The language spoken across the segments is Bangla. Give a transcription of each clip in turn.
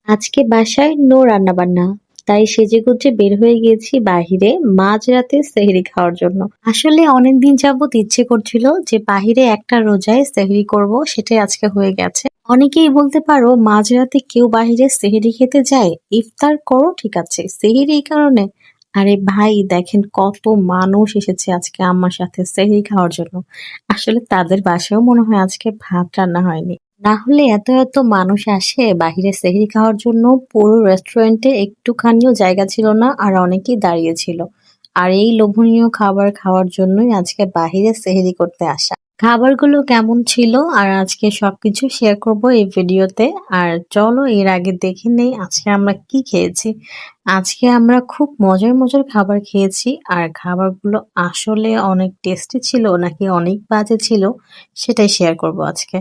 আজকে বাসায় নো রান্নাবান্না। তাই সেজেগুজে বের হয়ে গিয়েছি বাহিরে মাঝরাতে সেহরি খাওয়ার জন্য। আসলে অনেকদিন যাবত ইচ্ছে করছিল যে বাহিরে একটা রোজায় সেহরি করব, সেটাই আজকে হয়ে গেছে। অনেকেই বলতে পারো মাঝরাতে কেউ বাহিরে সেহরি খেতে যায়? ইফতার করো ঠিক আছে, সেহরি এই কারণে? আরে ভাই দেখেন কত মানুষ এসেছে আজকে আমার সাথে সেহরি খাওয়ার জন্য। আসলে তাদের বাসায়ও মনে হয় আজকে ভাত রান্না হয়নি। না হলে এত এত মানুষ আসে বাহিরে সেহরি খাওয়ার জন্য, পুরো রেস্টুরেন্টে একটুখানিও জায়গা ছিল না আর অনেকেই দাঁড়িয়ে ছিল। আর এই লোভনীয় খাবার খাওয়ার জন্যই আজকে বাহিরে সেহরি করতে আসা। খাবারগুলো কেমন ছিল আর আজকে সবকিছু শেয়ার করব এই ভিডিওতে। আর চলো এর আগে দেখে নেই আজকে আমরা কি খেয়েছি। আজকে আমরা খুব মজার মজার খাবার খেয়েছি আর খাবারগুলো আসলে অনেক টেস্টি ছিল নাকি অনেক বাজে ছিল সেটাই শেয়ার করব আজকে।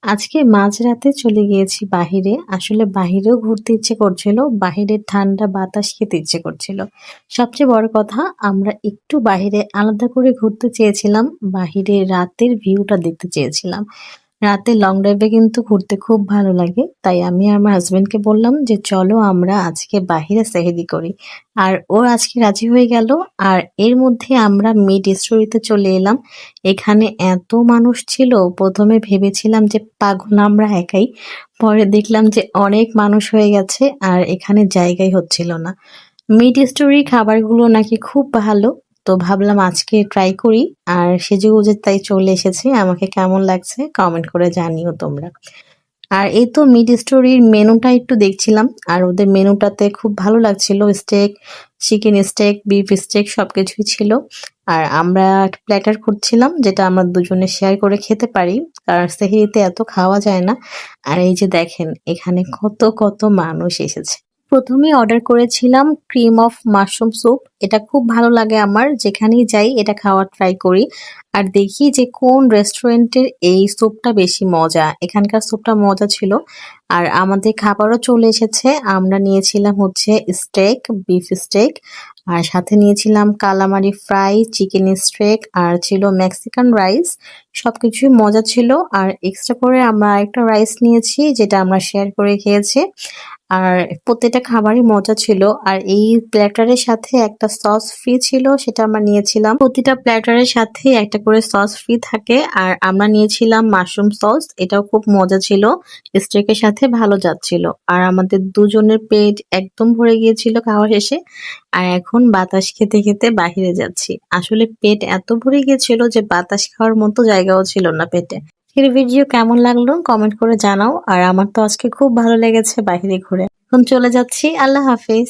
আজকে মাঝরাতে চলে গিয়েছি বাহিরে। আসলে বাহিরেও ঘুরতে ইচ্ছে করছিল, বাহিরের ঠান্ডা বাতাস খেতে ইচ্ছে করছিল। সবচেয়ে বড় কথা, আমরা একটু বাহিরে আলাদা করে ঘুরতে চেয়েছিলাম, বাহিরে রাতের ভিউটা দেখতে চেয়েছিলাম। রাতে লং ড্রাইভে কিন্তু ঘুরতে খুব ভালো লাগে। তাই আমি আর আমার হাসব্যান্ডকে বললাম যে চলো আমরা আজকে বাহিরে সেহরি করি। আর ও আজকে রাজি হয়ে গেল। আর এর মধ্যে আমরা মিড স্টোরিতে চলে এলাম। এখানে এত মানুষ ছিল, প্রথমে ভেবেছিলাম যে পাগল আমরা একাই। পরে দেখলাম যে অনেক মানুষ হয়ে গেছে আর এখানে জায়গাই হচ্ছিল না। মিড স্টোরি খাবারগুলো নাকি খুব ভালো। তো ভাবলাম আজকে ট্রাই করি। আর সেজেগুজে তাই চলে এসেছি। আমাকে কেমন লাগছে কমেন্ট করে জানিও তোমরা। আর এই তো মিড স্টোরির মেনুটা একটু দেখছিলাম। আর ওদের মেনুটাতে খুব ভালো লাগছিল, steak, chicken steak, beef steak সবকিছুই ছিল। আর আমরা প্ল্যাটার করছিলাম যেটা আমরা দুজনে শেয়ার করে খেতে পারি, কারণ সেহরিতে এত খাওয়া যায় না। আর এই যে দেখেন এখানে কত কত মানুষ এসেছে। প্রথমেই অর্ডার করেছিলাম ক্রিম অফ মাশরুম স্যুপ। এটা খুব ভালো লাগে আমার, যেখানেই যাই এটা খাওয়ার ট্রাই করি। আর দেখি যে কোন রেস্টুরেন্টের এই স্যুপটা বেশি মজা। এখানকার স্যুপটা মজা ছিল। আর আমাদের খাবারও চলে এসেছে। আমরা নিয়েছিলাম হচ্ছে স্টেক, বিফ স্টেক। আর সাথে নিয়েছিলাম কালামারি ফ্রাই, চিকেন স্টেক আর ছিল মেক্সিকান রাইস। সবকিছুই মজা ছিল। আর এক্সট্রা করে আমরা আরেকটা রাইস নিয়েছি যেটা আমরা শেয়ার করে খেয়েছি। আর প্রত্যেকটা খাবারই মজা ছিল। আর এই প্ল্যাটারের সাথে একটা সস ফ্রি ছিল, সেটা আমরা নিয়েছিলাম। প্রতিটা প্ল্যাটারের সাথে একটা করে সস ফ্রি থাকে। আর আমরা নিয়েছিলাম মাশরুম সস, এটাও খুব মজা ছিল। স্টেকের সাথে ভালো যাচ্ছিল। আর আমাদের দুজনের পেট একদম ভরে গিয়েছিল খাওয়া শেষে। আর এখন বাতাস খেতে খেতে বাহিরে যাচ্ছি। আসলে পেট এত ভরে গিয়েছিল যে বাতাস খাওয়ার মতো জায়গাও ছিল না পেটে। এর ভিডিও কেমন লাগলো কমেন্ট করে জানাও। আর আমার তো আজকে খুব ভালো লেগেছে বাইরে ঘুরে। এখন চলে যাচ্ছি। আল্লাহ হাফিজ।